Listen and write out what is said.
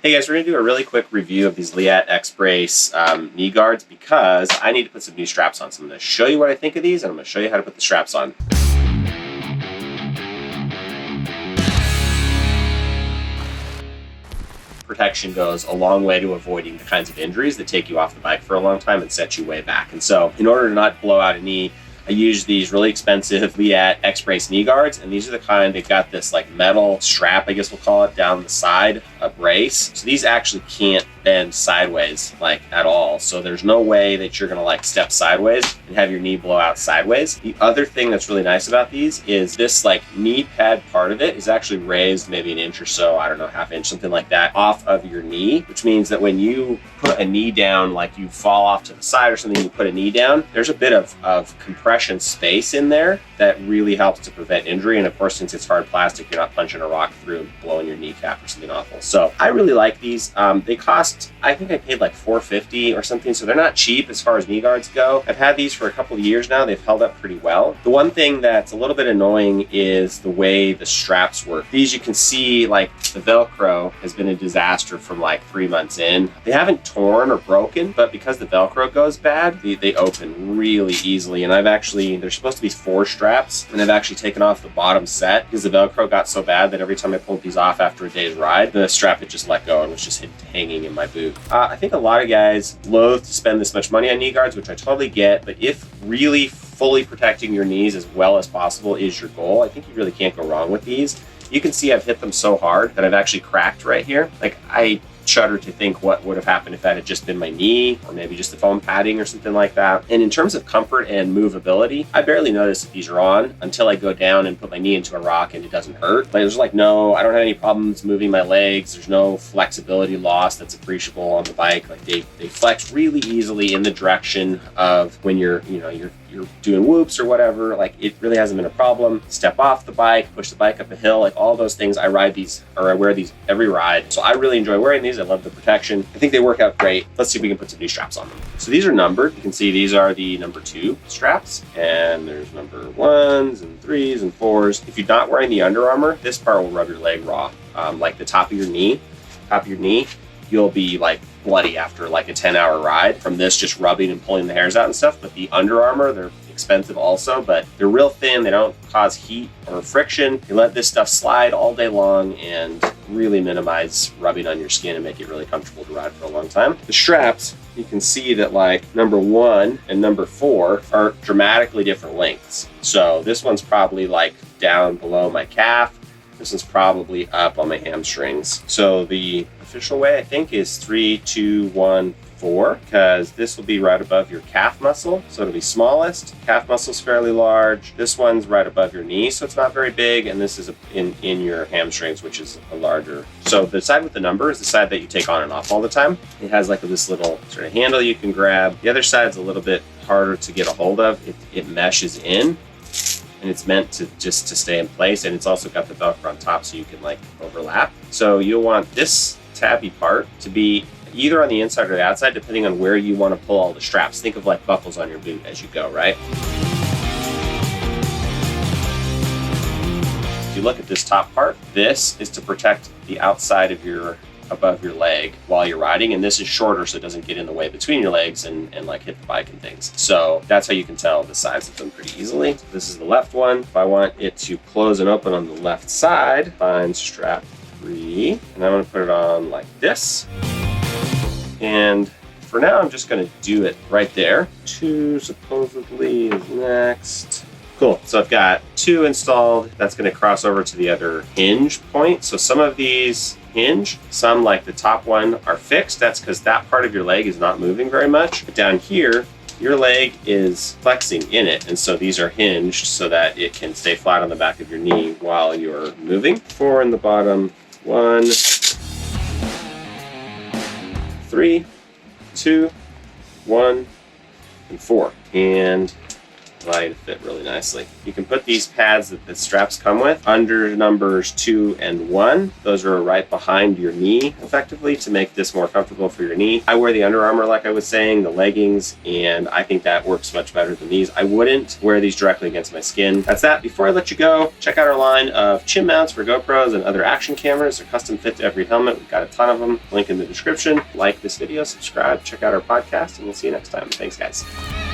Hey guys, we're going to do a really quick review of these Leatt X-Brace knee guards because I need to put some new straps on. So I'm going to show you what I think of these and I'm going to show you how to put the straps on. Protection goes a long way to avoiding the kinds of injuries that take you off the bike for a long time and set you way back. And so in order to not blow out a knee, I use these really expensive Leatt X-Brace knee guards, and these are the kind that got this like metal strap, I guess we'll call it, down the side, a brace. So these actually can't bend sideways like at all. So there's no way that you're gonna like step sideways and have your knee blow out sideways. The other thing that's really nice about these is this like knee pad part of it is actually raised maybe an inch or so, I don't know, half inch, something like that, off of your knee, which means that when you put a knee down, like you fall off to the side or something, you put a knee down, there's a bit of compression space in there that really helps to prevent injury. And of course, since it's hard plastic, you're not punching a rock through and blowing your kneecap or something awful. So I really like these. They cost, I think I paid like $4.50 or something. So they're not cheap as far as knee guards go. I've had these for a couple of years now. They've held up pretty well. The one thing that's a little bit annoying is the way the straps work. These, you can see like the Velcro has been a disaster from like 3 months in. They haven't torn or broken, but because the Velcro goes bad, they open really easily. And there's supposed to be 4 straps, and I've actually taken off the bottom set because the Velcro got so bad that every time I pulled these off after a day's ride, the strap had just let go and was just hanging in my boot. I think a lot of guys loathe to spend this much money on knee guards, which I totally get, but if really fully protecting your knees as well as possible is your goal, I think you really can't go wrong with these. You can see I've hit them so hard that I've actually cracked right here. Like, I shudder to think what would have happened if that had just been my knee or maybe just the foam padding or something like that. And in terms of comfort and movability, I barely notice that these are on until I go down and put my knee into a rock and it doesn't hurt. Like, there's like I don't have any problems moving my legs. There's no flexibility loss that's appreciable on the bike. Like they flex really easily in the direction of when you're doing whoops or whatever. Like, it really hasn't been a problem. Step off the bike, push the bike up a hill, like all those things. I wear these every ride. So I really enjoy wearing these. I love the protection. I think they work out great. Let's see if we can put some new straps on them. So these are numbered. You can see these are the number 2 straps, and there's number 1s and 3s and 4s. If you're not wearing the Under Armour, this part will rub your leg raw. Like the top of your knee, you'll be like bloody after like a 10-hour ride from this just rubbing and pulling the hairs out and stuff. But the Under Armour, they're expensive also, but they're real thin. They don't cause heat or friction. You let this stuff slide all day long and really minimize rubbing on your skin and make it really comfortable to ride for a long time. The straps, you can see that like number 1 and number 4 are dramatically different lengths. So this one's probably like down below my calf. This is probably up on my hamstrings. So the official way, I think, is 3, 2, 1, 4, because this will be right above your calf muscle. So it'll be smallest. Calf muscle's fairly large. This one's right above your knee, so it's not very big. And this is in your hamstrings, which is a larger. So the side with the number is the side that you take on and off all the time. It has like this little sort of handle you can grab. The other side's a little bit harder to get a hold of. It meshes in, and it's meant to stay in place, and it's also got the Velcro on top so you can like overlap. So you'll want this tabby part to be either on the inside or the outside, depending on where you want to pull all the straps. Think of like buckles on your boot as you go, right? If you look at this top part, this is to protect the outside of above your leg while you're riding, and this is shorter so it doesn't get in the way between your legs and like hit the bike and things. So that's how you can tell the size of them pretty easily. So this is the left one. If I want it to close and open on the left side, find strap 3, and I'm going to put it on like this. And for now, I'm just going to do it right there. 2 supposedly is next. Cool. So I've got 2 installed. That's going to cross over to the other hinge point. So some of these hinge, some like the top one are fixed. That's because that part of your leg is not moving very much. But down here, your leg is flexing in it. And so these are hinged so that it can stay flat on the back of your knee while you're moving. 4 in the bottom. 1, 3, 2, 1, and 4. And allow you to fit really nicely. You can put these pads that the straps come with under numbers 2 and 1. Those are right behind your knee, effectively, to make this more comfortable for your knee. I wear the Under Armour, like I was saying, the leggings, and I think that works much better than these. I wouldn't wear these directly against my skin. That's that. Before I let you go, check out our line of chin mounts for GoPros and other action cameras. They're custom fit to every helmet. We've got a ton of them. Link in the description. Like this video, subscribe, check out our podcast, and we'll see you next time. Thanks, guys.